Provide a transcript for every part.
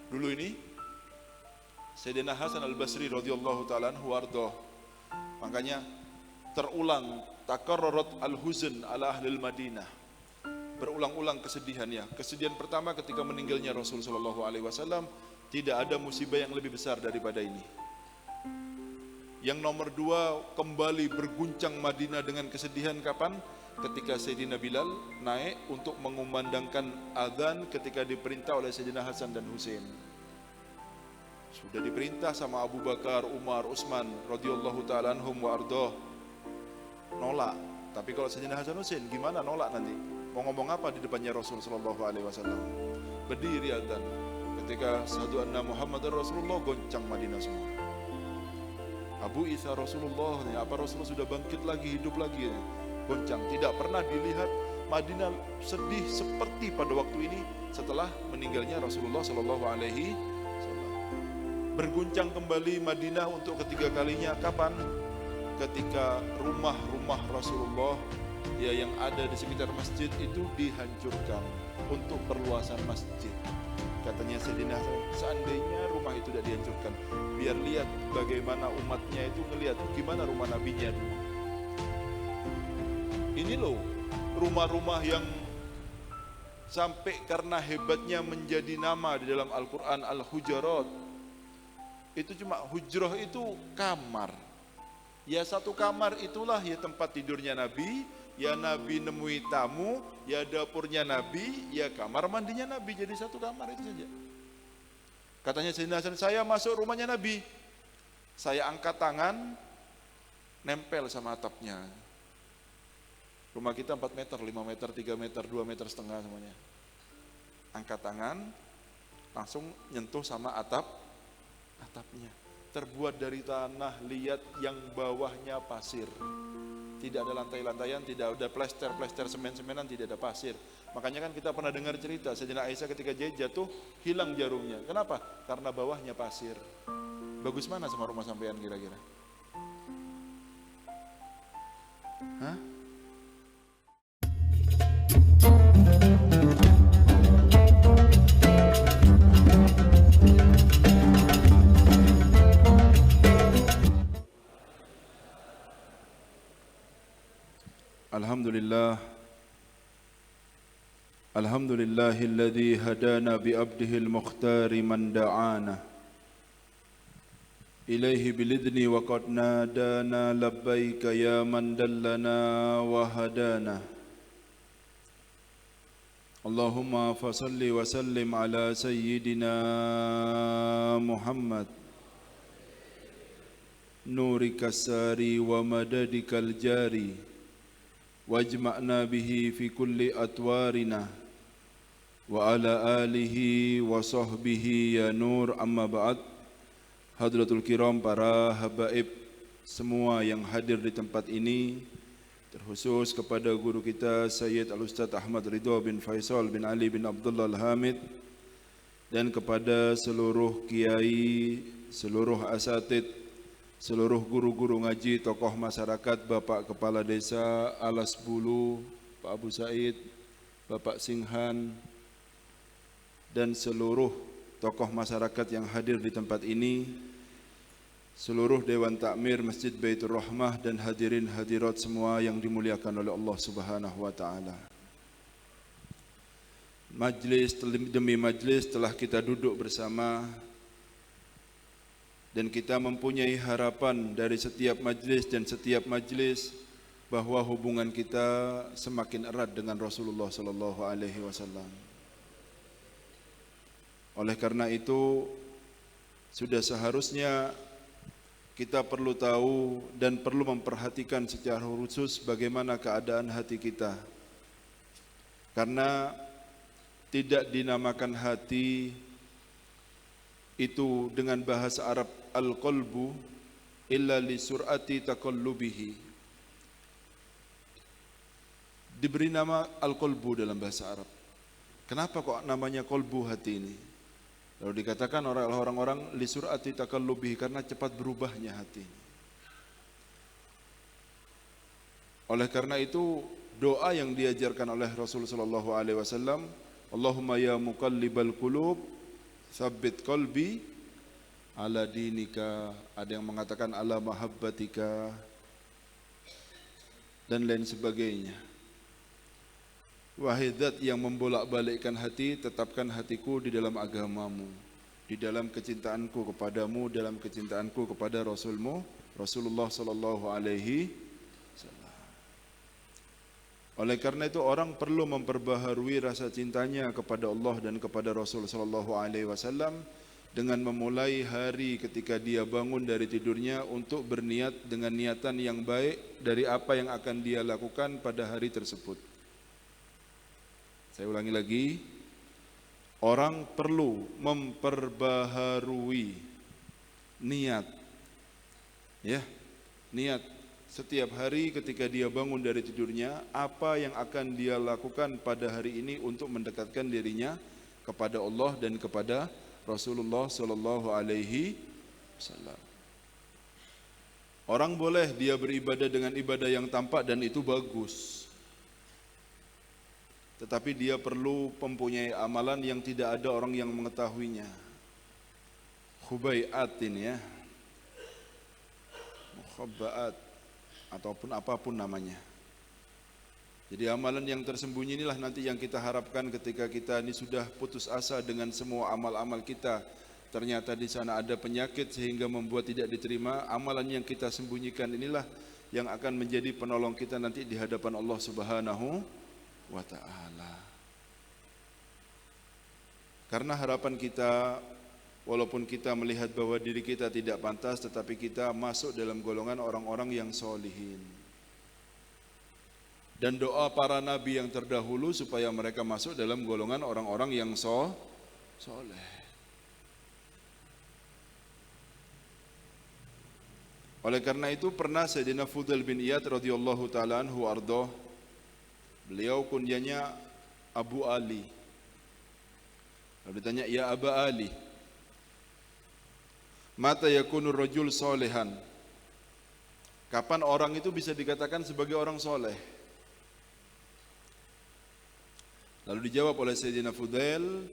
Dulu ini Sayyidina Hasan al-Basri radhiyallahu ta'ala anhu warḍah, makanya terulang takarrarat al-huzn ala ahli Madinah, berulang-ulang kesedihannya. Kesedihan pertama ketika meninggalnya Rasul sallallahu alaihi wasallam, tidak ada musibah yang lebih besar daripada ini. Yang nomor dua, kembali berguncang Madinah dengan kesedihan kapan? Ketika Sayyidina Bilal naik untuk mengumandangkan azan ketika diperintah oleh Sayyidina Hasan dan Husain. Sudah diperintah sama Abu Bakar, Umar, Utsman radhiyallahu ta'ala anhum wa ardhah, nolak. Tapi kalau Sayyidina Hasan Husain gimana nolak nanti? Mau ngomong apa di depannya Rasul sallallahu alaihi wasallam? Berdiri azan. Ketika syahadu anna Muhammadar Rasulullah, goncang Madinah semua. Abu Isa Rasulullah, apa Rasulullah sudah bangkit lagi, hidup lagi? Goncang. Tidak pernah dilihat Madinah sedih seperti pada waktu ini setelah meninggalnya Rasulullah sallallahu alaihi wasallam. Berguncang kembali Madinah untuk ketiga kalinya kapan? Ketika rumah-rumah Rasulullah ya yang ada di sekitar masjid itu dihancurkan untuk perluasan masjid. Katanya Sayyidina Hasan, seandainya rumah itu tidak dihancurkan, biar lihat bagaimana umatnya itu melihat gimana rumah nabinya dulu. Ini loh rumah-rumah yang sampai karena hebatnya menjadi nama di dalam Al-Quran Al-Hujurat. Itu cuma hujrah itu kamar. Ya satu kamar itulah ya tempat tidurnya Nabi, ya Nabi nemui tamu, ya dapurnya Nabi, ya kamar mandinya Nabi. Jadi satu kamar itu saja. Katanya Sayyidina Hasan, saya masuk rumahnya Nabi, saya angkat tangan, nempel sama atapnya. Rumah kita 4 meter, 5 meter, 3 meter, 2 meter setengah semuanya. Angkat tangan, langsung nyentuh sama atapnya. Terbuat dari tanah liat yang bawahnya pasir. Tidak ada lantai-lantaian, tidak ada plester-plester semen-semenan, tidak ada pasir. Makanya kan kita pernah dengar cerita Sayyidina Aisyah ketika jatuh hilang jarumnya. Kenapa? Karena bawahnya pasir. Bagus mana sama rumah sampean kira-kira? Hah? Alhamdulillahilladzi hadana bi'abdihil mukhtari man da'ana ilaihi bilidni wa qad nadana labbaika ya man dallana wa hadana. Allahumma fasalli wa sallim ala sayyidina Muhammad nurika sari wa madadikal jari wajma'na bihi fi kulli atwarina wa ala alihi wa sahbihi ya nur, amma ba'd. Hadratul kiram, para habaib semua yang hadir di tempat ini, terkhusus kepada guru kita Sayyid Al-Ustaz Ahmad Ridho bin Faisal bin Ali bin Abdullah Al-Hamid, dan kepada seluruh kiai, seluruh asatid, seluruh guru-guru ngaji, tokoh masyarakat, Bapak Kepala Desa Alas Bulu, Pak Abu Said, Bapak Singhan, dan seluruh tokoh masyarakat yang hadir di tempat ini, seluruh Dewan Takmir Masjid Baitur Rahmah, dan hadirin hadirat semua yang dimuliakan oleh Allah Subhanahu wa taala. Majlis demi majlis telah kita duduk bersama, dan kita mempunyai harapan dari setiap majlis dan setiap majlis bahwa hubungan kita semakin erat dengan Rasulullah sallallahu alaihi wasallam. Oleh karena itu, sudah seharusnya kita perlu tahu dan perlu memperhatikan secara khusus bagaimana keadaan hati kita. Karena tidak dinamakan hati itu dengan bahasa Arab al-qalbu illa li sur'ati taqallubihi. Diberi nama al-qalbu dalam bahasa Arab. Kenapa kok namanya qalbu hati ini? Lalu dikatakan oleh orang-orang li sur'ati taqallubihi, karena cepat berubahnya hati. Oleh karena itu, doa yang diajarkan oleh Rasul sallallahu alaihi wasallam, Allahumma ya muqallibal qulub Tsabbit qalbi ala dinika, ada yang mengatakan ala mahabbatika, dan lain sebagainya. Wahai zat yang membolak-balikkan hati, tetapkan hatiku di dalam agamamu, di dalam kecintaanku kepadamu, dalam kecintaanku kepada Rasulmu, Rasulullah sallallahu alaihi wasallam. Oleh karena itu orang perlu memperbaharui rasa cintanya kepada Allah dan kepada Rasul sallallahu alaihi wasallam dengan memulai hari ketika dia bangun dari tidurnya untuk berniat dengan niatan yang baik dari apa yang akan dia lakukan pada hari tersebut. Saya ulangi lagi, orang perlu memperbaharui niat, ya, niat setiap hari ketika dia bangun dari tidurnya, apa yang akan dia lakukan pada hari ini untuk mendekatkan dirinya kepada Allah dan kepada Rasulullah sallallahu alaihi wasallam. Orang boleh dia beribadah dengan ibadah yang tampak dan itu bagus. Tetapi dia perlu mempunyai amalan yang tidak ada orang yang mengetahuinya. Khubai'atin, ya, mukhabba'at, ataupun apapun namanya. Jadi amalan yang tersembunyi inilah nanti yang kita harapkan ketika kita ini sudah putus asa dengan semua amal-amal kita. Ternyata di sana ada penyakit sehingga membuat tidak diterima. Amalan yang kita sembunyikan inilah yang akan menjadi penolong kita nanti di hadapan Allah Subhanahu wa ta'ala. Karena harapan kita, walaupun kita melihat bahwa diri kita tidak pantas, tetapi kita masuk dalam golongan orang-orang yang solihin. Dan doa para nabi yang terdahulu supaya mereka masuk dalam golongan orang-orang yang soleh. Oleh karena itu pernah Sayyidina Fudail bin Iyad radhiyallahu ta'ala anhu ardoh, beliau kunyanya Abu Ali. Lalu ditanya, ya Aba Ali, mata yakunur rajul solehan, kapan orang itu bisa dikatakan sebagai orang soleh? Lalu dijawab oleh Sayyidina Fudail,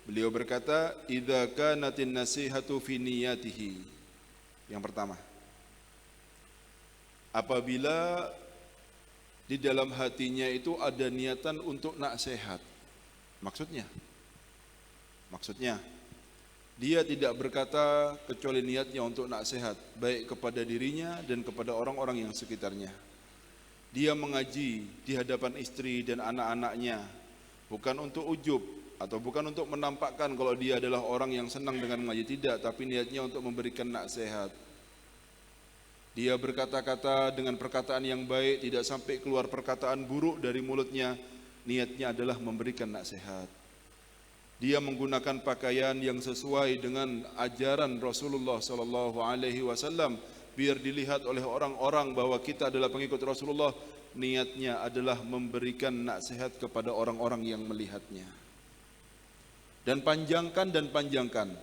beliau berkata, idza kanatin nasihatu fi niyatihi. Yang pertama, apabila di dalam hatinya itu ada niatan untuk nasihat. Maksudnya dia tidak berkata kecuali niatnya untuk nasihat, baik kepada dirinya dan kepada orang-orang yang sekitarnya. Dia mengaji di hadapan istri dan anak-anaknya, bukan untuk ujub atau bukan untuk menampakkan kalau dia adalah orang yang senang dengan mengaji, tidak, tapi niatnya untuk memberikan nasihat. Dia berkata-kata dengan perkataan yang baik, tidak sampai keluar perkataan buruk dari mulutnya. Niatnya adalah memberikan nasihat. Dia menggunakan pakaian yang sesuai dengan ajaran Rasulullah sallallahu alaihi wasallam biar dilihat oleh orang-orang bahwa kita adalah pengikut Rasulullah. Niatnya adalah memberikan nasihat kepada orang-orang yang melihatnya. Dan panjangkan.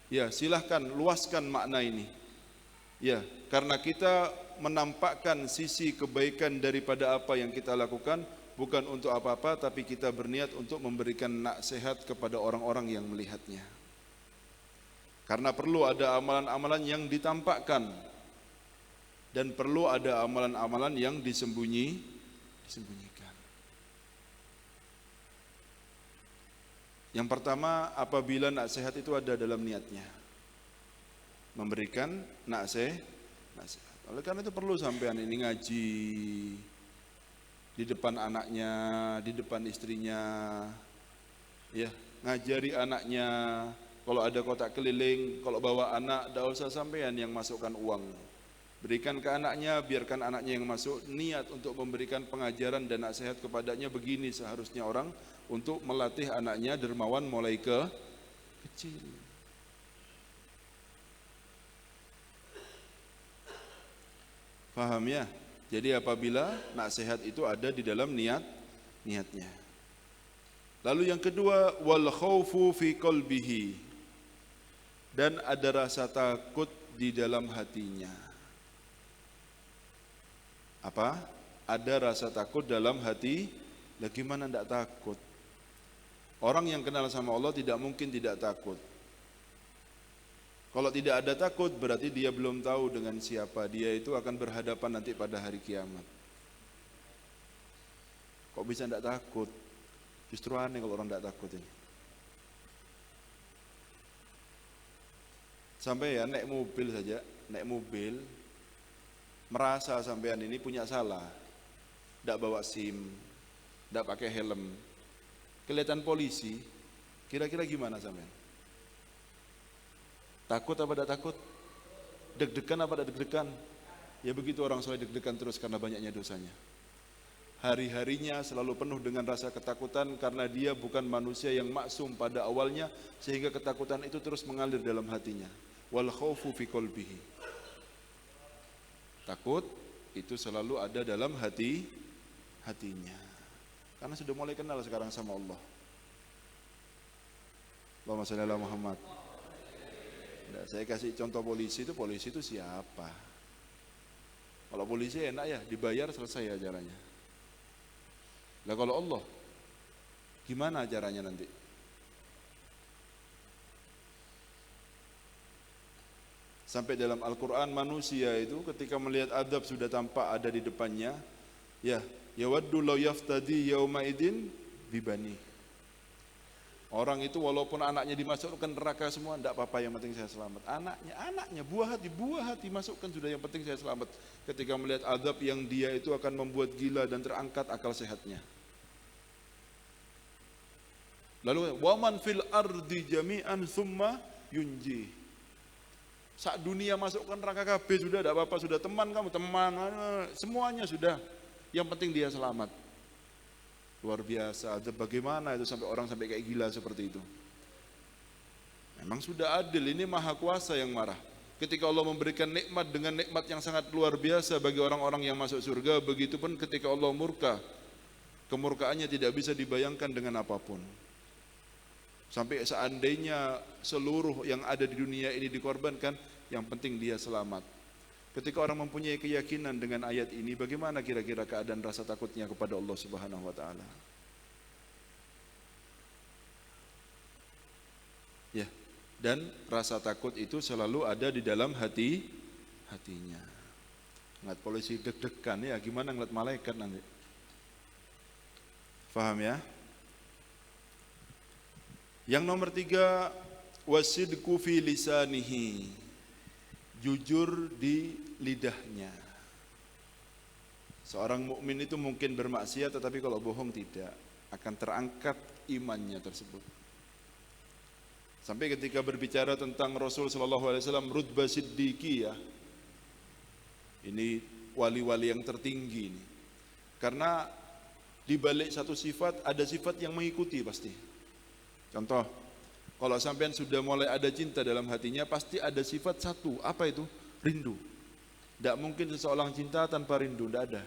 Ya, silahkan luaskan makna ini. Ya, karena kita menampakkan sisi kebaikan daripada apa yang kita lakukan, bukan untuk apa-apa, tapi kita berniat untuk memberikan nasihat kepada orang-orang yang melihatnya. Karena perlu ada amalan-amalan yang ditampakkan dan perlu ada amalan-amalan yang disembunyikan. Yang pertama, apabila nasihat itu ada dalam niatnya, memberikan nasihat. Oleh karena itu perlu sampean ini ngaji di depan anaknya, di depan istrinya, ya, ngajari anaknya. Kalau ada kotak keliling, kalau bawa anak, tidak usah sampean yang masukkan uang. Berikan ke anaknya, biarkan anaknya yang masuk. Niat untuk memberikan pengajaran dan nasihat kepadanya. Begini seharusnya orang untuk melatih anaknya dermawan mulai kecil. Paham ya? Jadi apabila nasihat itu ada di dalam niatnya. Lalu yang kedua, wal khaufu fi qalbihi, dan ada rasa takut di dalam hatinya. Apa? Ada rasa takut dalam hati. Bagaimana tidak takut? Orang yang kenal sama Allah tidak mungkin tidak takut. Kalau tidak ada takut berarti dia belum tahu dengan siapa dia itu akan berhadapan nanti pada hari kiamat. Kok bisa tidak takut? Justru aneh kalau orang tidak takut ini. Sampai ya naik mobil saja, naik mobil merasa sampean ini punya salah, tidak bawa SIM, tidak pakai helm, kelihatan polisi, kira-kira gimana sampean? Takut apa tidak takut? Deg-degan apa tidak deg-degan? Ya begitu orang soleh deg-degan terus karena banyaknya dosanya. Hari-harinya selalu penuh dengan rasa ketakutan karena dia bukan manusia yang maksum pada awalnya, sehingga ketakutan itu terus mengalir dalam hatinya. Wal khaufu fi qalbihi. Takut itu selalu ada dalam hatinya. Karena sudah mulai kenal sekarang sama Allah. Allahumma shalli ala Muhammad. Nah, saya kasih contoh polisi itu siapa? Kalau polisi enak ya, dibayar selesai acaranya. Lah kalau Allah, gimana acaranya nanti? Sampai dalam Al-Quran manusia itu ketika melihat adab sudah tampak ada di depannya, ya yawaddu law yaftadi yauma idin bibani. Orang itu walaupun anaknya dimasukkan neraka semua, tidak apa-apa, yang penting saya selamat. Anaknya buah hati masukkan sudah, yang penting saya selamat. Ketika melihat adab yang dia itu akan membuat gila dan terangkat akal sehatnya. Lalu waman fil ardi jami'an summa yunji. Saat dunia masukkan neraka kabeh sudah, tidak apa-apa, sudah teman kamu, semuanya sudah. Yang penting dia selamat. Luar biasa, bagaimana itu sampai orang sampai kayak gila seperti itu. Memang sudah adil, ini maha kuasa yang marah. Ketika Allah memberikan nikmat dengan nikmat yang sangat luar biasa bagi orang-orang yang masuk surga, begitupun ketika Allah murka, kemurkaannya tidak bisa dibayangkan dengan apapun. Sampai seandainya seluruh yang ada di dunia ini dikorbankan, yang penting dia selamat. Ketika orang mempunyai keyakinan dengan ayat ini, bagaimana kira-kira keadaan rasa takutnya kepada Allah Subhanahu wa taala? Ya, dan rasa takut itu selalu ada di dalam hatinya. Ngeliat polisi deg-degan ya, gimana ngeliat malaikat nanti? Faham ya? Yang nomor 3, wasidqu fi lisanihi, jujur di lidahnya. Seorang mukmin itu mungkin bermaksiat, tetapi kalau bohong tidak, akan terangkat imannya tersebut. Sampai ketika berbicara tentang Rasul sallallahu alaihi wasallam, rutbah siddiqiyah, ini wali-wali yang tertinggi ini. Karena di balik satu sifat ada sifat yang mengikuti pasti. Contoh, kalau sampean sudah mulai ada cinta dalam hatinya, pasti ada sifat satu. Apa itu? Rindu. Tidak mungkin seseorang cinta tanpa rindu, tidak ada.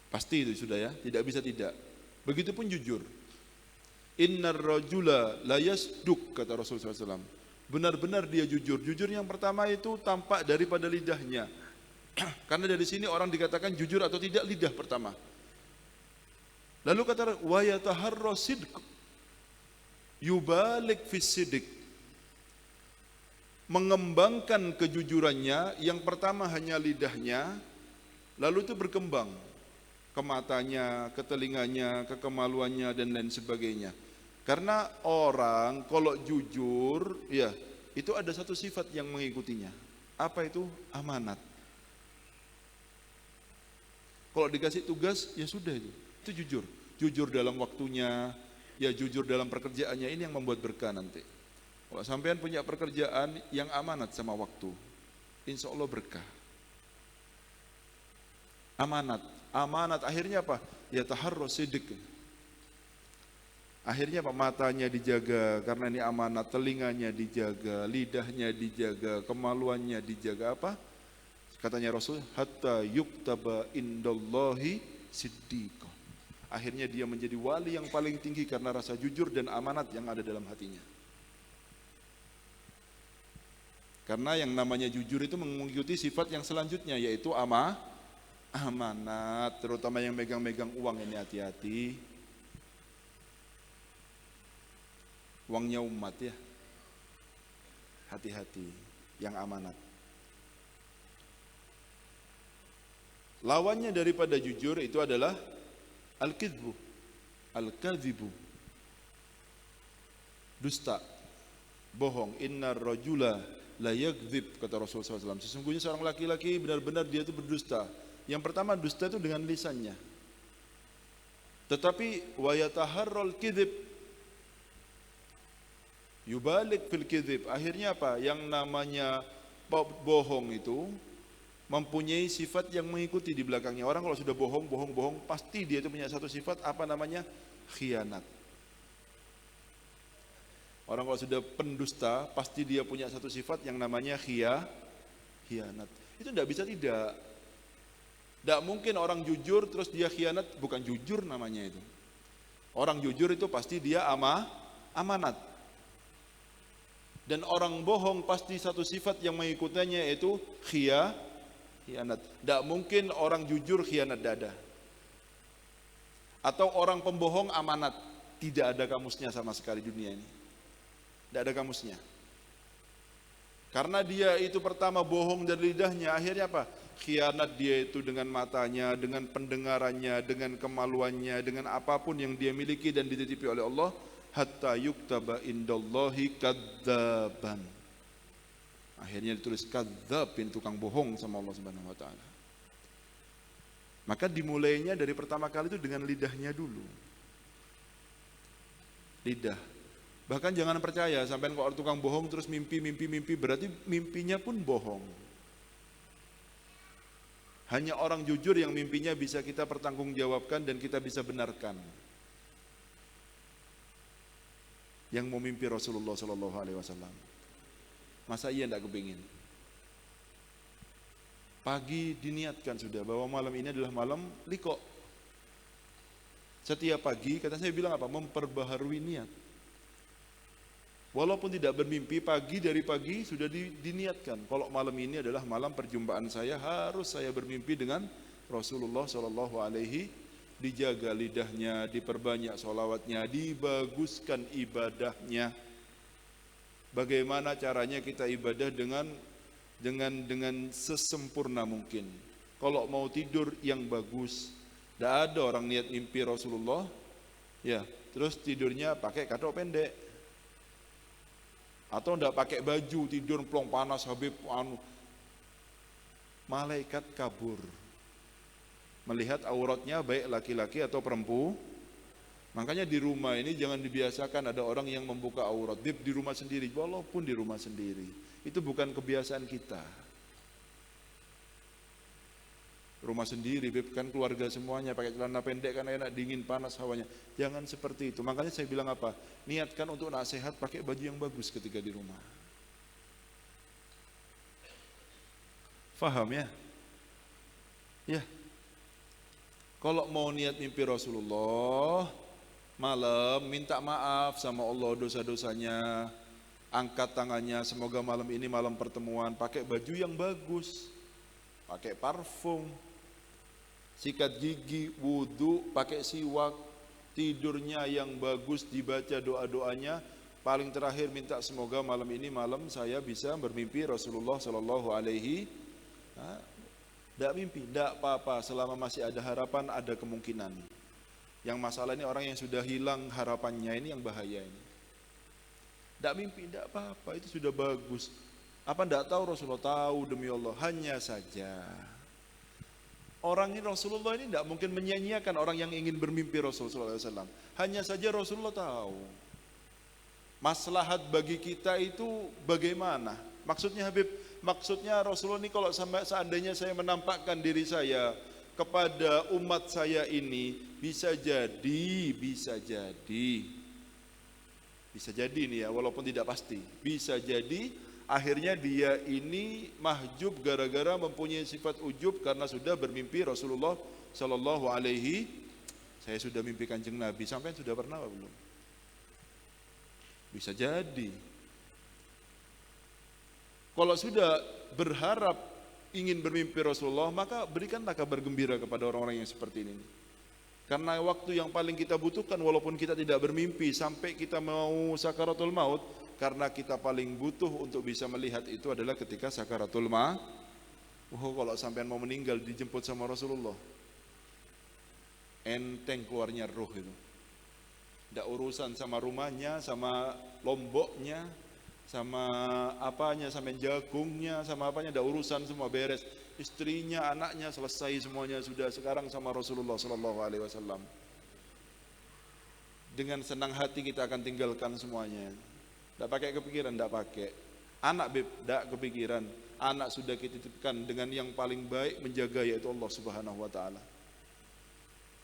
Pasti itu sudah ya, tidak bisa tidak. Begitupun jujur. Innar rajula la yasduq, kata Rasulullah SAW. Benar-benar dia jujur. Jujur yang pertama itu tampak daripada lidahnya. Karena dari sini orang dikatakan jujur atau tidak, lidah pertama. Lalu kata wa yataharra sidq, yubalik fis sidq, mengembangkan kejujurannya. Yang pertama hanya lidahnya, lalu itu berkembang ke matanya, ke telinganya, ke kemaluannya dan lain sebagainya. Karena orang kalau jujur, ya itu ada satu sifat yang mengikutinya. Apa itu? Amanat. Kalau dikasih tugas, ya sudah itu jujur. Jujur dalam waktunya, ya jujur dalam pekerjaannya, ini yang membuat berkah nanti. Kalau sampean punya pekerjaan yang amanat sama waktu, insya Allah berkah. Amanat akhirnya apa? Ya taharrus sidq. Akhirnya apa? Matanya dijaga karena ini amanat, telinganya dijaga, lidahnya dijaga, kemaluannya dijaga. Apa? Katanya Rasul, hatta yuktaba indallahi siddiq. Akhirnya dia menjadi wali yang paling tinggi karena rasa jujur dan amanat yang ada dalam hatinya. Karena yang namanya jujur itu mengikuti sifat yang selanjutnya, yaitu amanat. Terutama yang megang-megang uang ini hati-hati. Uangnya umat ya. hati-hati, yang amanat. Lawannya daripada jujur itu adalah al-kidbu, al-kadhibu, dusta, bohong. Innar rajula la yakdzib, kata Rasulullah SAW. Sesungguhnya seorang laki-laki benar-benar dia itu berdusta. Yang pertama, dusta itu dengan lisannya. Tetapi wa yataharral kidhib, yubalik fil kidhib. Akhirnya apa? Yang namanya bohong itu mempunyai sifat yang mengikuti di belakangnya. Orang kalau sudah bohong, pasti dia itu punya satu sifat, apa namanya? Khianat. Orang kalau sudah pendusta, pasti dia punya satu sifat yang namanya khianat. Itu tidak bisa tidak. Tidak mungkin orang jujur terus dia khianat, bukan jujur namanya itu. Orang jujur itu pasti dia amanat. Dan orang bohong pasti satu sifat yang mengikutinya yaitu khianat. Tidak mungkin orang jujur khianat dada. Atau orang pembohong amanat. Tidak ada kamusnya sama sekali dunia ini. Tidak ada kamusnya. Karena dia itu pertama bohong dari lidahnya, akhirnya apa? Khianat dia itu dengan matanya, dengan pendengarannya, dengan kemaluannya, dengan apapun yang dia miliki dan dititipi oleh Allah, hatta yuktaba indallahi kadzaban. Akhirnya ditulis kadzab, tukang bohong sama Allah Subhanahu wa taala. Maka dimulainya dari pertama kali itu dengan lidahnya dulu. Lidah. Bahkan jangan percaya, sampai kalau tukang bohong terus mimpi, berarti mimpinya pun bohong. Hanya orang jujur yang mimpinya bisa kita pertanggungjawabkan dan kita bisa benarkan. Yang mau mimpi Rasulullah SAW. Masa iya tidak kepingin? Pagi diniatkan sudah bahwa malam ini adalah malam liqa. Setiap pagi, kata saya bilang apa? Memperbaharui niat. Walaupun tidak bermimpi, dari pagi sudah diniatkan. Kalau malam ini adalah malam perjumpaan saya, harus saya bermimpi dengan Rasulullah SAW. Dijaga lidahnya, diperbanyak sholawatnya, dibaguskan ibadahnya. Bagaimana caranya kita ibadah dengan sesempurna mungkin. Kalau mau tidur yang bagus, tidak ada orang niat mimpi Rasulullah, ya terus tidurnya pakai kado pendek. Atau tidak pakai baju, tidur plong panas, Habib malaikat kabur melihat auratnya baik laki-laki atau perempuan. Makanya di rumah ini jangan dibiasakan ada orang yang membuka aurat di rumah sendiri, walaupun di rumah sendiri. Itu bukan kebiasaan kita. Rumah sendiri, kan keluarga semuanya pakai celana pendek kan enak, dingin, panas hawanya. Jangan seperti itu. Makanya saya bilang apa? Niatkan untuk nasihat pakai baju yang bagus ketika di rumah. Faham ya? Ya. Kalau mau niat mimpi Rasulullah, malam minta maaf sama Allah dosa-dosanya. Angkat tangannya, semoga malam ini malam pertemuan, pakai baju yang bagus. Pakai parfum, sikat gigi, wudu, pakai siwak, tidurnya yang bagus, dibaca doa-doanya. Paling terakhir minta semoga malam ini malam saya bisa bermimpi Rasulullah Sallallahu Alaihi. Tidak mimpi, tidak apa-apa. Selama masih ada harapan, ada kemungkinan. Yang masalah ini orang yang sudah hilang harapannya, ini yang bahaya ini. Tidak mimpi, tidak apa-apa, itu sudah bagus. Apa tidak tahu Rasulullah? Tahu, demi Allah. Hanya saja orang ini Rasulullah ini tidak mungkin menyanyiakan orang yang ingin bermimpi Rasulullah SAW. Hanya saja Rasulullah tahu maslahat bagi kita itu bagaimana. Maksudnya Habib, maksudnya Rasulullah ini kalau seandainya saya menampakkan diri saya kepada umat saya ini, bisa jadi nih ya, walaupun tidak pasti, bisa jadi akhirnya dia ini mahjub gara-gara mempunyai sifat ujub karena sudah bermimpi Rasulullah Sallallahu Alaihi. Saya sudah mimpi Kanjeng Nabi, sampai sudah pernah apa belum? Bisa jadi. Kalau sudah berharap ingin bermimpi Rasulullah, maka berikanlah kabar gembira kepada orang-orang yang seperti ini. Karena waktu yang paling kita butuhkan, walaupun kita tidak bermimpi sampai kita mau sakaratul maut, karena kita paling butuh untuk bisa melihat itu adalah ketika sakaratul maut. Kalau sampean mau meninggal dijemput sama Rasulullah, enteng keluarnya ruh itu. Tidak urusan sama rumahnya, sama lomboknya, sama apanya, sama jagungnya, sama apanya, tidak urusan, semua beres. Istrinya, anaknya selesai semuanya sudah. Sekarang sama Rasulullah Sallallahu Alaihi Wasallam. Dengan senang hati kita akan tinggalkan semuanya. Tidak pakai kepikiran, tidak pakai. Anak tidak kepikiran. Anak sudah kita titipkan dengan yang paling baik menjaga, yaitu Allah Subhanahu Wa Taala.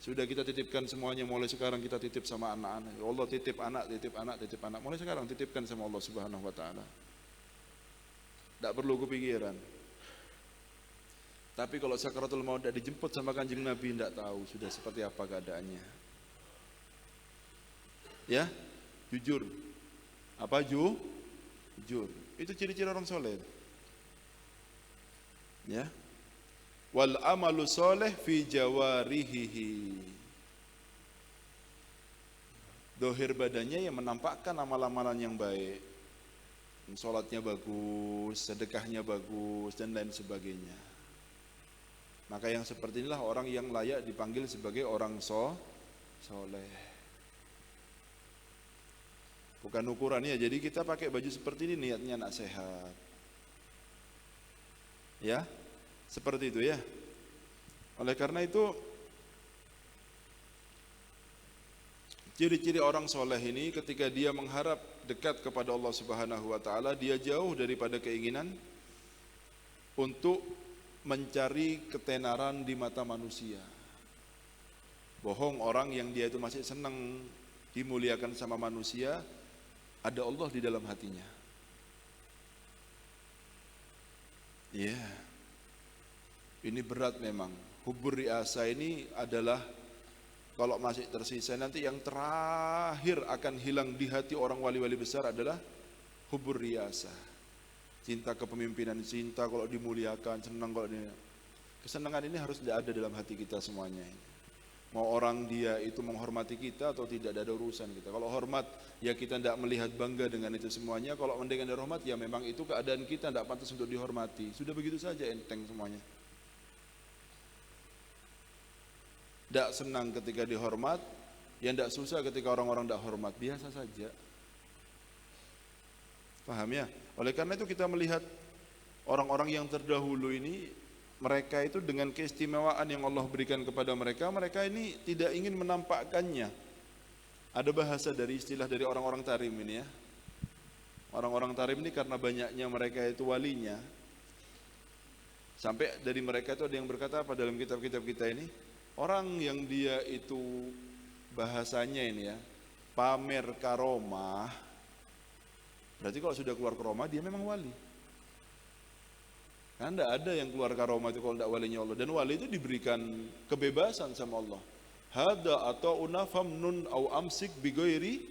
Sudah kita titipkan semuanya, mulai sekarang kita titip sama anak-anak. Ya Allah, titip anak, titip anak, titip anak. Mulai sekarang titipkan sama Allah Subhanahu Wa Taala. Tidak perlu kepikiran. Tapi kalau sakaratul maut tidak dijemput sama Kanjeng Nabi, tidak tahu sudah seperti apa keadaannya. Ya, jujur. Apa jujur? Itu ciri-ciri orang soleh. Ya. Wal amalu soleh fi jawarihi. Dohir badannya yang menampakkan amal-amalan yang baik. Sholatnya bagus, sedekahnya bagus, dan lain sebagainya. Maka yang seperti inilah orang yang layak dipanggil sebagai orang soleh. Bukan ukurannya, jadi kita pakai baju seperti ini niatnya nak sehat. Ya, seperti itu ya. Oleh karena itu, ciri-ciri orang soleh ini ketika dia mengharap dekat kepada Allah Subhanahu Wa Taala, dia jauh daripada keinginan untuk mencari ketenaran di mata manusia. Bohong orang yang dia itu masih senang dimuliakan sama manusia, ada Allah di dalam hatinya. Ya, ini berat memang. Hubur riasa ini adalah kalau masih tersisa, nanti yang terakhir akan hilang di hati orang wali-wali besar adalah hubur riasa. Cinta kepemimpinan, cinta kalau dimuliakan, senang kalau kesenangan ini harus ada dalam hati kita semuanya. Mau orang dia itu menghormati kita atau tidak, ada urusan kita. Kalau hormat, ya kita tidak melihat bangga dengan itu semuanya. Kalau mendengar hormat, ya memang itu keadaan kita tidak pantas untuk dihormati. Sudah begitu saja, enteng semuanya. Tidak senang ketika dihormat, ya tidak susah ketika orang-orang tidak hormat, biasa saja. Paham ya? Oleh karena itu kita melihat orang-orang yang terdahulu ini, mereka itu dengan keistimewaan yang Allah berikan kepada mereka, mereka ini tidak ingin menampakkannya. Ada bahasa dari istilah dari orang-orang tarim ini ya. Orang-orang tarim ini karena banyaknya mereka itu walinya, sampai dari mereka itu ada yang berkata apa dalam kitab-kitab kita ini, orang yang dia itu bahasanya ini ya, pamer karomah, berarti kalau sudah keluar karomah dia memang wali. Kan tidak ada yang keluar karomah itu kalau tidak walinya Allah. Dan wali itu diberikan kebebasan sama Allah. Hada atau unafam nun au amsik bigoiri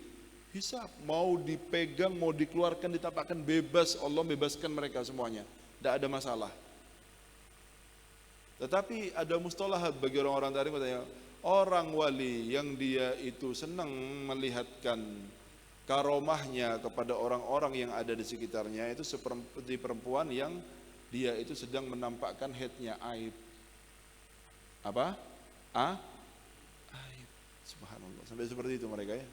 hisab. Mau dipegang, mau dikeluarkan, ditampakkan bebas. Allah bebaskan mereka semuanya. Tidak ada masalah. Tetapi ada mustalahat bagi orang-orang tadi katanya, orang wali yang dia itu senang melihatkan karomahnya kepada orang-orang yang ada di sekitarnya, itu seperti perempuan yang dia itu sedang menampakkan headnya, aib. Apa? Aib. Subhanallah. Sampai seperti itu mereka ya.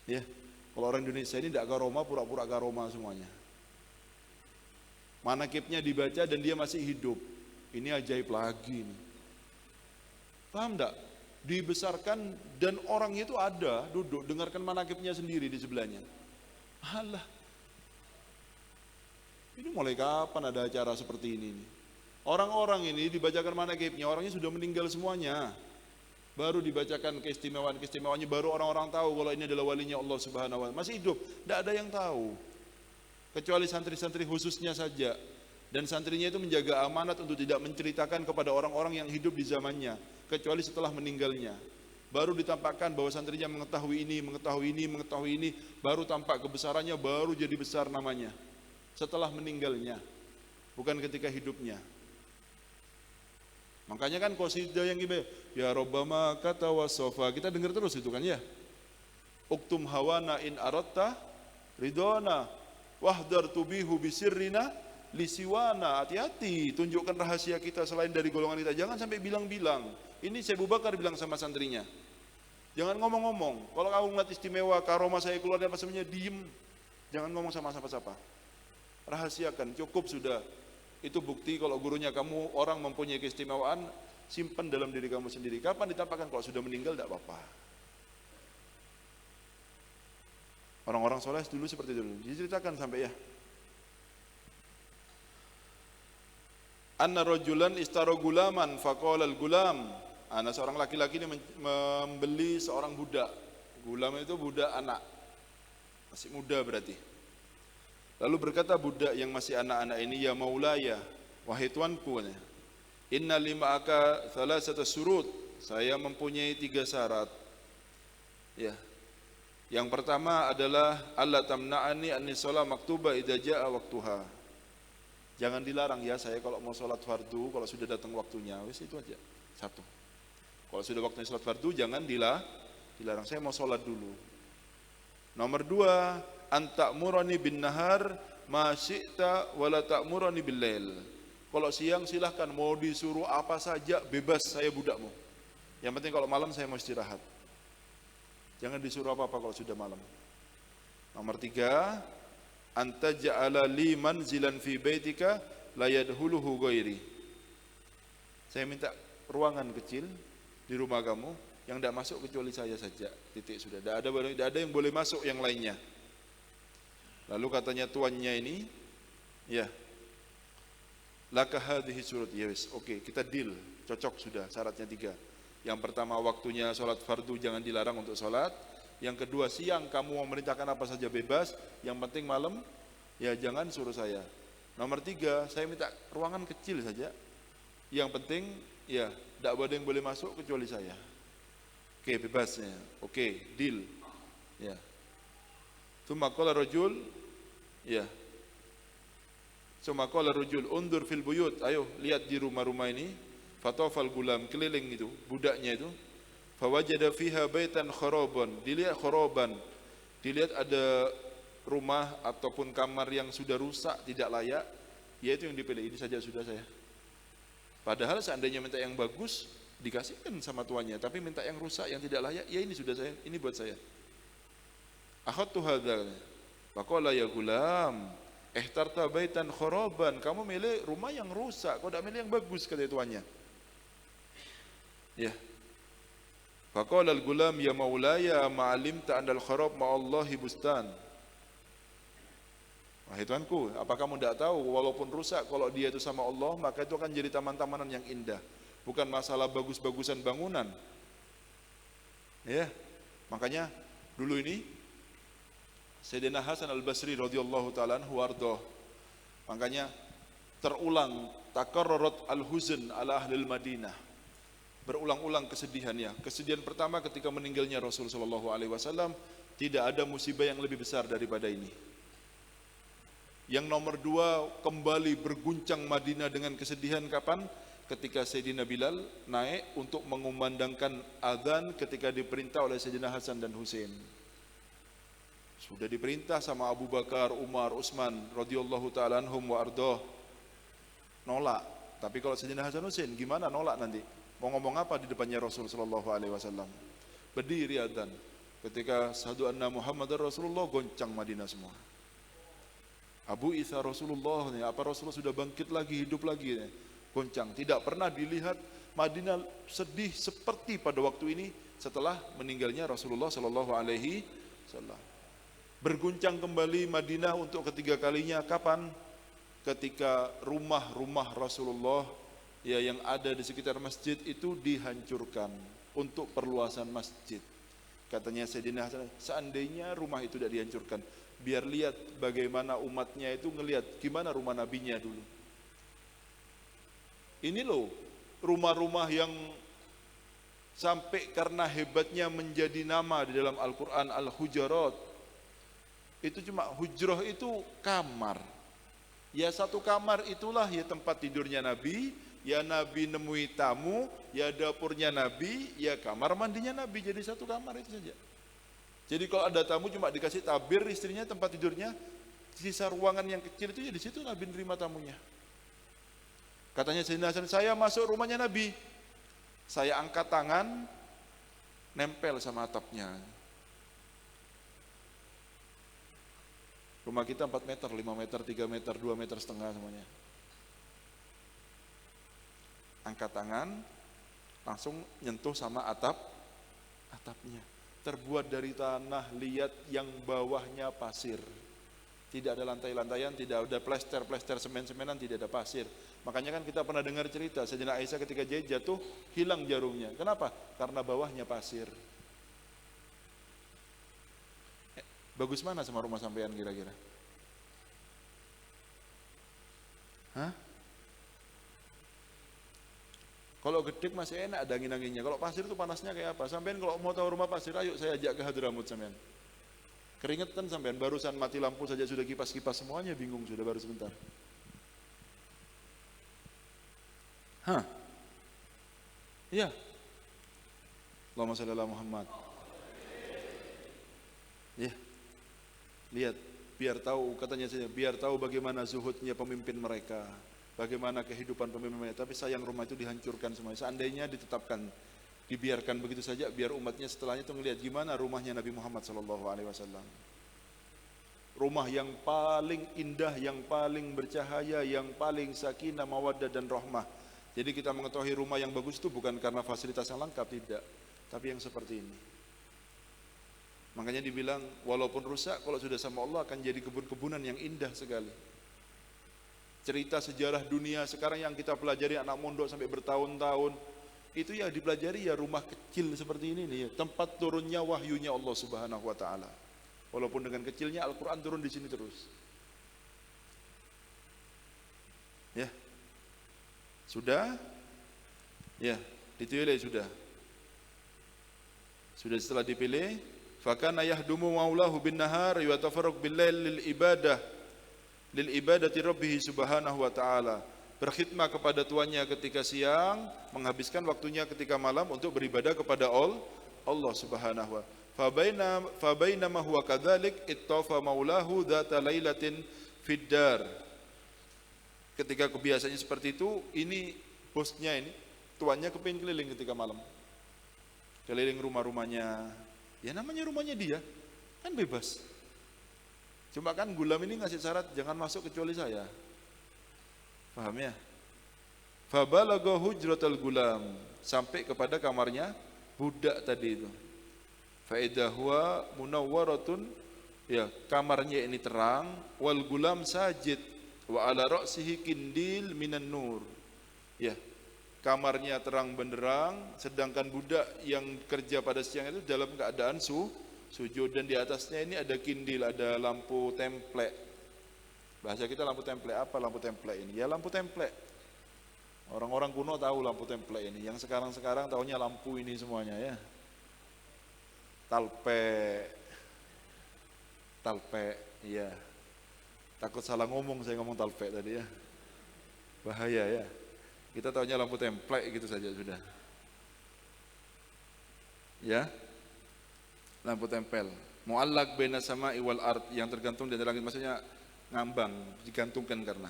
Ya. Kalau orang Indonesia ini tidak karomah, pura-pura karomah semuanya. Manakibnya dibaca dan dia masih hidup. Ini ajaib lagi nih. Paham enggak? Dibesarkan dan orang itu ada, duduk, dengarkan manakibnya sendiri di sebelahnya. Alah. Ini mulai kapan ada acara seperti ini nih? Orang-orang ini dibacakan manakibnya, orangnya sudah meninggal semuanya. Baru dibacakan keistimewaan-keistimewaannya, baru orang-orang tahu kalau ini adalah walinya Allah Subhanahu wa Ta'ala. Masih hidup, tidak ada yang tahu. Kecuali santri-santri khususnya saja. Dan santrinya itu menjaga amanat untuk tidak menceritakan kepada orang-orang yang hidup di zamannya, kecuali setelah meninggalnya. Baru ditampakkan bahwa santrinya mengetahui ini, baru tampak kebesarannya, baru jadi besar namanya. Setelah meninggalnya, bukan ketika hidupnya. Makanya kan qasidah yang ibadah, ya Rabbama kata wasofa, kita dengar terus itu kan ya. Uktum hawana in aratta ridona wahdar tubihu bisirrina lisiwana. Hati-hati tunjukkan rahasia kita selain dari golongan kita. Jangan sampai bilang-bilang. Ini Syekh Abu Bakar bilang sama santrinya, jangan ngomong-ngomong. Kalau kamu ngeliat istimewa karomah saya keluar dari pasarnya, diem. Jangan ngomong sama siapa-siapa. Rahasiakan, cukup sudah. Itu bukti kalau gurunya kamu orang mempunyai keistimewaan, simpan dalam diri kamu sendiri. Kapan ditampakkan? Kalau sudah meninggal tidak apa-apa. Orang-orang soleh dulu seperti itu. Diceritakan sampai ya. Anna rajulan istara gulaman faqala al-gulam. Anak seorang laki-laki ini membeli seorang budak. Gulam itu budak anak, masih muda berarti. Lalu berkata budak yang masih anak-anak ini, ya maulaya, wahai tuanku, inna lima aka thalathata surut, saya mempunyai 3 syarat. Ya. Yang pertama adalah alla tamna'ani anni shalah maktuba idza jaa waktuha. Jangan dilarang ya saya kalau mau sholat fardu kalau sudah datang waktunya. Wis itu aja. Satu. Kalau sudah waktunya sholat fardu jangan dilarang. Saya mau sholat dulu. Nomor 2, anta'murani bin nahar ma syi'ta wa la ta'murani bil lail. Kalau siang silahkan mau disuruh apa saja, bebas, saya budakmu. Yang penting kalau malam saya mau istirahat. Jangan disuruh apa-apa kalau sudah malam. Nomor 3, anta ja'ala li manzilan fi baitika la yadkhuluhu ghairi. Saya minta ruangan kecil di rumah kamu yang tidak masuk kecuali saya saja. Titik, sudah. Tidak ada yang boleh masuk yang lainnya. Lalu katanya tuannya ini, ya, laka hadhihi surut. Yes, oke, kita deal, cocok sudah. Syaratnya 3. Yang pertama, waktunya sholat fardu jangan dilarang untuk sholat. Yang kedua, siang kamu mau memerintahkan apa saja bebas. Yang penting malam, ya jangan suruh saya. Nomor 3, saya minta ruangan kecil saja. Yang penting, ya tidak ada yang boleh masuk kecuali saya. Oke, bebasnya. Oke, deal. Ya. Tsumma qala rajul, ya. Tsumma qala rajul, undur fil buyut. Ayo lihat di rumah-rumah ini. Fatafal gulam, keliling itu, budaknya itu. Fawajada fiha baitan kharaban. Dilihat kharaban. Dilihat ada rumah ataupun kamar yang sudah rusak, tidak layak. Ya itu yang dipilih. Ini saja sudah saya. Padahal seandainya minta yang bagus, dikasihkan sama tuannya. Tapi minta yang rusak, yang tidak layak, ya ini sudah saya, ini buat saya. Akhadtu hadza. Faqala ya gulam, ihtarta baitan kharaban. Kamu milih rumah yang rusak, kau tidak milih yang bagus, kata tuannya. Ya. Faqala al-gulam ya maulaya ma'alimta andal kharab ma'allahi bustan. Wahai tuanku, apa kamu tidak tahu walaupun rusak kalau dia itu sama Allah maka itu akan jadi taman-tamanan yang indah. Bukan masalah bagus-bagusan bangunan. Ya. Makanya dulu ini Sayyidina Hasan Al-Basri radhiyallahu taala anhu warḍah. Makanya terulang takarrarat al-huzn ala ahlil Madinah. Berulang-ulang kesedihannya. Kesedihan pertama ketika meninggalnya Rasul sallallahu alaihi wasallam, tidak ada musibah yang lebih besar daripada ini. Yang nomor 2, kembali berguncang Madinah dengan kesedihan kapan? Ketika Sayyidina Bilal naik untuk mengumandangkan azan ketika diperintah oleh Sayyidina Hasan dan Husain. Sudah diperintah sama Abu Bakar, Umar, Utsman radhiyallahu taala anhum wa ardhah. Nolak. Tapi kalau Sayyidina Hasan Husain gimana nolak nanti? Mau ngomong apa di depannya Rasul sallallahu alaihi wasallam? Berdiri azan. Ketika syahadu anna Muhammadar Rasulullah, goncang Madinah semua. Abu Isa Rasulullah, apa Rasulullah sudah bangkit lagi, hidup lagi, goncang. Tidak pernah dilihat Madinah sedih seperti pada waktu ini setelah meninggalnya Rasulullah Sallallahu Alaihi Wasallam. Berguncang kembali Madinah untuk ketiga kalinya kapan? Ketika rumah-rumah Rasulullah ya yang ada di sekitar masjid itu dihancurkan untuk perluasan masjid. Katanya Sayyidina Hasan, seandainya rumah itu tidak dihancurkan, biar lihat bagaimana umatnya itu ngelihat gimana rumah nabinya dulu. Ini loh rumah-rumah yang sampai karena hebatnya menjadi nama di dalam Al-Quran Al-Hujarat. Itu cuma hujrah itu kamar. Ya satu kamar itulah ya tempat tidurnya Nabi, ya Nabi nemui tamu, ya dapurnya Nabi, ya kamar mandinya Nabi. Jadi satu kamar itu saja. Jadi kalau ada tamu cuma dikasih tabir istrinya, tempat tidurnya, sisa ruangan yang kecil itu ya di situ Nabi nerima tamunya. Katanya Sayyidina Hasan, saya masuk rumahnya Nabi, saya angkat tangan, nempel sama atapnya. Rumah kita 4 meter, 5 meter, 3 meter, 2 meter setengah semuanya. Angkat tangan, langsung nyentuh sama atapnya. Terbuat dari tanah liat yang bawahnya pasir. Tidak ada lantai-lantaian, tidak ada plester semen-semenan, tidak ada pasir. Makanya kan kita pernah dengar cerita Sayyidina Aisyah ketika jatuh hilang jarumnya. Kenapa? Karena bawahnya pasir. Bagus mana sama rumah sampean kira-kira? Hah? Kalau gedek masih enak ada angin-anginnya. Kalau pasir itu panasnya kayak apa? Sampean kalau mau tahu rumah pasir, ayo saya ajak ke Hadramut sampean. Keringetan sampean, barusan mati lampu saja sudah kipas-kipas semuanya bingung sudah baru sebentar. Hah? Iya. Allahumma shalli ala Muhammad. Ya. Lihat, biar tahu katanya saja, biar tahu bagaimana zuhudnya pemimpin mereka, bagaimana kehidupan pemimpin mereka. Tapi sayang rumah itu dihancurkan semuanya. Seandainya ditetapkan, dibiarkan begitu saja, biar umatnya setelahnya itu melihat gimana rumahnya Nabi Muhammad SAW. Rumah yang paling indah, yang paling bercahaya, yang paling sakinah, mawaddah dan rahmah. Jadi kita mengetahui rumah yang bagus itu bukan karena fasilitas yang lengkap, tidak, tapi yang seperti ini. Makanya dibilang walaupun rusak, kalau sudah sama Allah akan jadi kebun-kebunan yang indah sekali. Cerita sejarah dunia sekarang yang kita pelajari anak mondok sampai bertahun-tahun, itu ya dipelajari ya rumah kecil seperti ini nih, tempat turunnya wahyunya Allah Subhanahu wa taala. Walaupun dengan kecilnya Al-Qur'an turun di sini terus. Ya. Sudah? Ya, dipilih sudah. Sudah setelah dipilih, fakana yahdumu maulahu bin nahar wa tafarruq bil lail lil ibadati rabbih subhanahu wa ta'ala. Berkhidmat kepada tuannya ketika siang, menghabiskan waktunya ketika malam untuk beribadah kepada Allah subhanahu wa ta'ala. Fabainama huwa kadzalik ittafa maulahu dzata lailatin fid dar. Ketika kebiasaannya seperti itu, ini bosnya ini, tuannya kepingin keliling ketika malam. Keliling rumah-rumahnya. Ya namanya rumahnya dia, kan bebas. Cuma kan gulam ini ngasih syarat, jangan masuk kecuali saya. Paham ya? Fabalagha hujratal gulam, sampai kepada kamarnya budak tadi itu. Fa idza huwa munawwaratun, ya kamarnya ini terang, wal gulam sajid wa ala ra'sihi kindil minan nur. Ya, kamarnya terang benderang, sedangkan budak yang kerja pada siang itu dalam keadaan sujud, dan di atasnya ini ada kindil, ada lampu templek. Bahasa kita lampu templek, apa lampu templek ini? Ya lampu templek. Orang-orang kuno tahu lampu templek ini. Yang sekarang-sekarang tahunya lampu ini semuanya ya. Talpek, iya. Takut salah ngomong, saya ngomong talpek tadi ya. Bahaya ya. Kita tahunya lampu templek gitu saja sudah. Ya. Lampu tempel. Mu'allaq baina sama'i wal ard, yang tergantung di langit, maksudnya ngambang, digantungkan karena.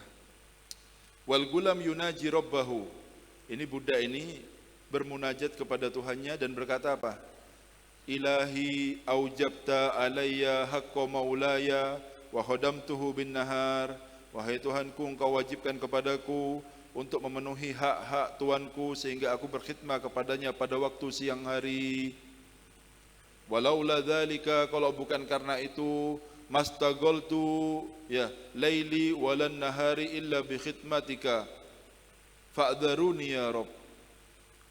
Wal gulam yunaji rabbahu. Ini budak ini bermunajat kepada Tuhannya dan berkata apa? Ilahi aujabta alayya haqqa maulaya wa khadamtuhu bin nahar. Wahai Tuhanku, Engkau wajibkan kepadaku untuk memenuhi hak-hak Tuanku sehingga aku berkhidmat kepadanya pada waktu siang hari. Walaula dzalika, kalau bukan karena itu, mastaghaltu ya laili walan nahari illa bi khidmatika fa'dharuni ya Rabb.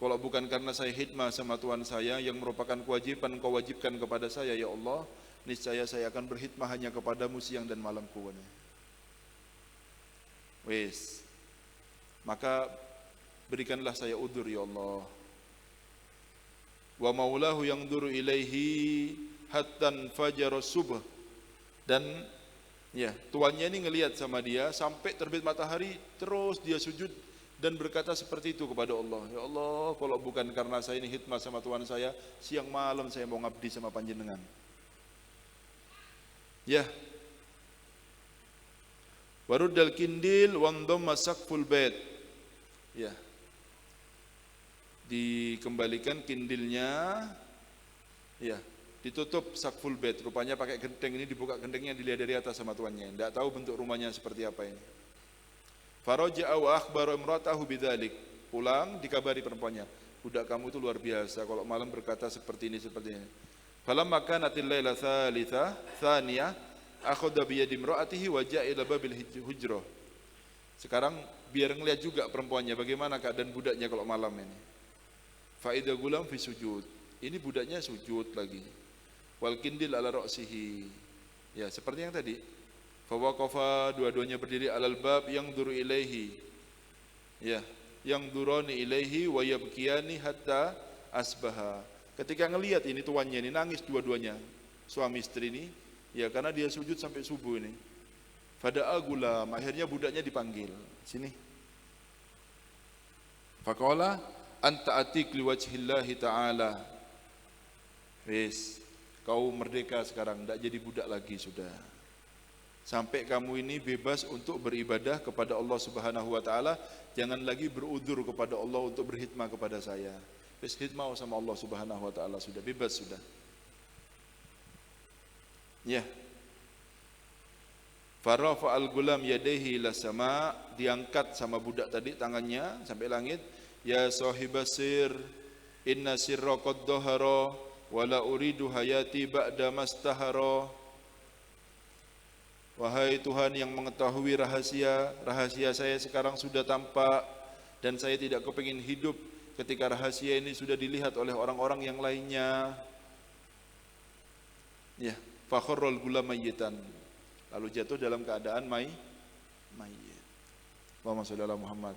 Kalau bukan karena saya khidmah sama Tuhan saya yang merupakan kewajiban Engkau wajibkan kepada saya ya Allah, niscaya saya akan berkhidmah hanya kepadamu siang dan malamku. Wes, maka berikanlah saya udzur ya Allah. Wa maulahu yanzuru ilaihi hatta fajara subuh, dan ya tuannya ini ngelihat sama dia sampai terbit matahari, terus dia sujud dan berkata seperti itu kepada Allah. Ya Allah, kalau bukan karena saya ini khidmat sama Tuhan saya, siang malam saya mau ngabdi sama panjenengan. Ya. Waruddal kindil wandhamma saqful bait. Ya. Dikembalikan kindilnya, ya, ditutup sakful bed, rupanya pakai genteng, ini dibuka gentengnya, dilihat dari atas sama tuannya, tidak tahu bentuk rumahnya seperti apa ini. Faraja'a wa akhbara imratahu bidzalik, pulang dikabari perempuannya, budak kamu itu luar biasa, kalau malam berkata seperti ini seperti ini. Falamma kanatil laila tsaniyah akhadha bi yadi imraatihi wa ja'a ila babil hujrah. Sekarang biar ngelihat juga perempuannya bagaimana keadaan budaknya kalau malam ini. Faida gulam fi sujud. Ini budaknya sujud lagi. Wal kindil ala ra'sihi. Ya, seperti yang tadi. Fa waqafa, dua-duanya berdiri alal bab yang duru ilaihi. Ya, yang durani ilaihi wa yabkiyani hatta asbaha. Ketika ngelihat ini tuannya ini nangis dua-duanya. Suami istri ini, ya karena dia sujud sampai subuh ini. Fada'a gulam, akhirnya budaknya dipanggil. Sini. Faqala anta atik liwajhillahi ta'ala. Wis, kau merdeka sekarang, tidak jadi budak lagi sudah. Sampai kamu ini bebas untuk beribadah kepada Allah Subhanahu wa taala, jangan lagi berudzur kepada Allah untuk berkhidmah kepada saya. Wis khidmah sama Allah Subhanahu wa taala sudah, bebas sudah. Ya. Farafa al-gulam yadayhi ila sama, diangkat sama budak tadi tangannya sampai langit. Ya sahibasir, inna sirra qad dhahara wa la uridu hayati ba'da mastahara. Wahai Tuhan yang mengetahui rahasia, rahasia saya sekarang sudah tampak dan saya tidak kepingin hidup ketika rahasia ini sudah dilihat oleh orang-orang yang lainnya. Ya, fakharral gulam mayyitan. Lalu jatuh dalam keadaan mayyit. Allahumma sholli ala Muhammad.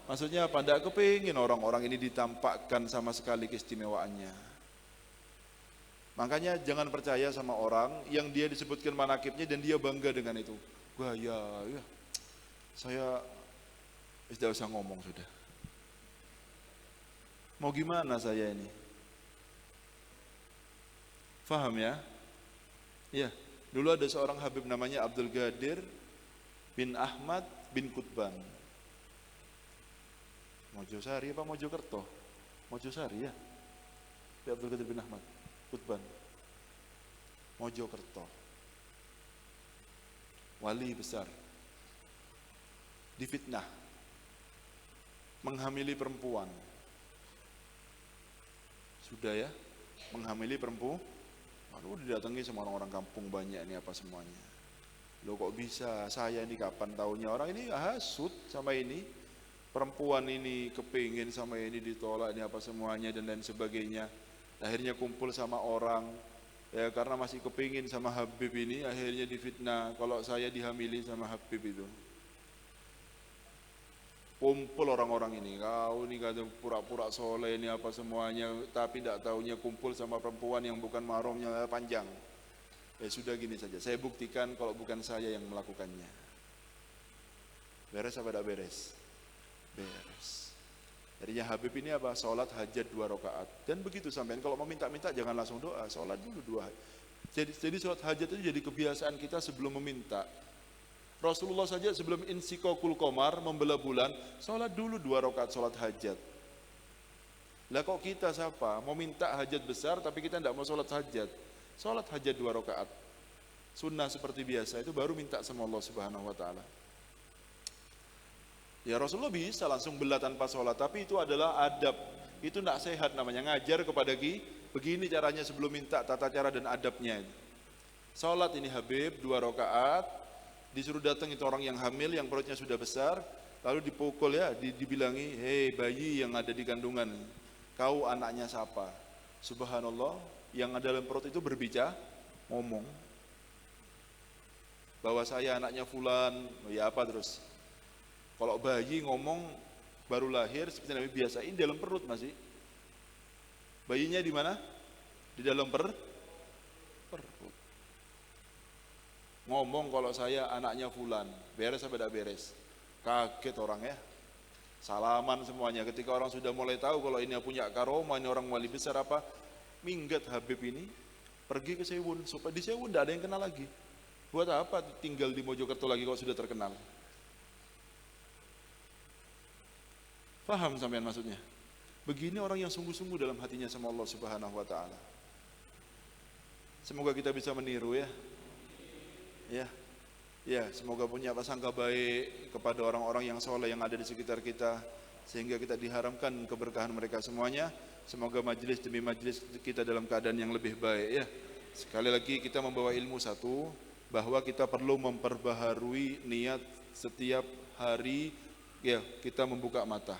Maksudnya apa? Tidak kepingin orang-orang ini ditampakkan sama sekali keistimewaannya. Makanya jangan percaya sama orang yang dia disebutkan manakibnya dan dia bangga dengan itu. Wah ya, saya tidak usah ngomong sudah. Mau gimana saya ini? Faham ya? Ya, dulu ada seorang Habib namanya Abdul Qadir bin Ahmad bin Qutban. Mojosari apa Mojokerto? Mojosari ya. Abdul Qadir bin Ahmad Qutban. Mojokerto. Wali besar. Difitnah. Menghamili perempuan. Sudah ya, menghamili perempuan. Lalu didatangi sama orang-orang kampung banyak ini apa semuanya. Loh kok bisa, saya ini kapan tahunya, orang ini hasut sama ini. Perempuan ini kepingin sama ini ditolak ini apa semuanya dan lain sebagainya. Akhirnya kumpul sama orang ya karena masih kepingin sama Habib ini, akhirnya difitnah kalau saya dihamili sama Habib itu. Kumpul orang-orang ini, kau ini kata pura-pura soleh ini apa semuanya, tapi tidak tahunya kumpul sama perempuan yang bukan mahramnya panjang. Ya sudah gini saja, saya buktikan kalau bukan saya yang melakukannya. Beres apa tidak beres? Beres. Jadinya Habib ini apa? Sholat hajat 2 rakaat. Dan begitu sampean kalau mau minta-minta jangan langsung doa, sholat dulu 2. Jadi sholat hajat itu jadi kebiasaan kita sebelum meminta. Rasulullah saja sebelum insikokul komar membelah bulan, sholat dulu 2 rakaat sholat hajat. Lah kok kita siapa? Mau minta hajat besar tapi kita tidak mau sholat hajat. Sholat hajat 2 rakaat. Sunnah seperti biasa itu baru minta sama Allah Subhanahu wa taala. Ya Rasulullah bisa langsung belah tanpa sholat, tapi itu adalah adab. Itu tidak sehat namanya, ngajar kepada begini caranya sebelum minta, tata cara dan adabnya. Sholat ini Habib 2 rakaat, disuruh datang itu orang yang hamil, yang perutnya sudah besar, lalu dipukul ya, dibilangi, hei bayi yang ada di kandungan, kau anaknya siapa? Subhanallah, yang ada dalam perut itu berbicara, ngomong, bahwa saya anaknya fulan, ya apa terus? Kalau bayi ngomong baru lahir seperti Nabi biasain dalam perut masih. Bayinya di mana? Di dalam perut. Ngomong kalau saya anaknya fulan, beres apa tidak beres? Kaget orang ya. Salaman semuanya. Ketika orang sudah mulai tahu kalau ini punya karomah, ini orang wali besar apa? Minggat Habib ini pergi ke Sewun supaya di Sewun tidak ada yang kenal lagi. Buat apa tinggal di Mojokerto lagi kalau sudah terkenal? Paham sampean maksudnya? Begini orang yang sungguh-sungguh dalam hatinya sama Allah Subhanahu wa taala. Semoga kita bisa meniru ya. Ya. Ya, semoga punya prasangka baik kepada orang-orang yang soleh yang ada di sekitar kita, sehingga kita diharamkan keberkahan mereka semuanya. Semoga majelis demi majelis kita dalam keadaan yang lebih baik ya. Sekali lagi kita membawa ilmu satu, bahwa kita perlu memperbaharui niat setiap hari ya, kita membuka mata.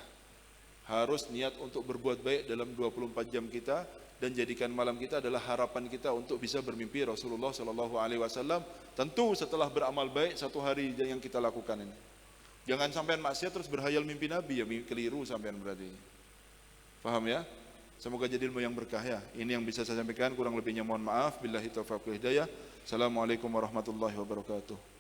Harus niat untuk berbuat baik dalam 24 jam kita, dan jadikan malam kita adalah harapan kita untuk bisa bermimpi Rasulullah Shallallahu Alaihi Wasallam. Tentu setelah beramal baik satu hari yang kita lakukan ini. Jangan sampai maksiat terus berhayal mimpi Nabi, ya keliru sampean berarti. Paham ya? Semoga jadi ilmu yang berkah ya. Ini yang bisa saya sampaikan, kurang lebihnya mohon maaf. Billahi taufiq wal hidayah. Assalamualaikum warahmatullahi wabarakatuh.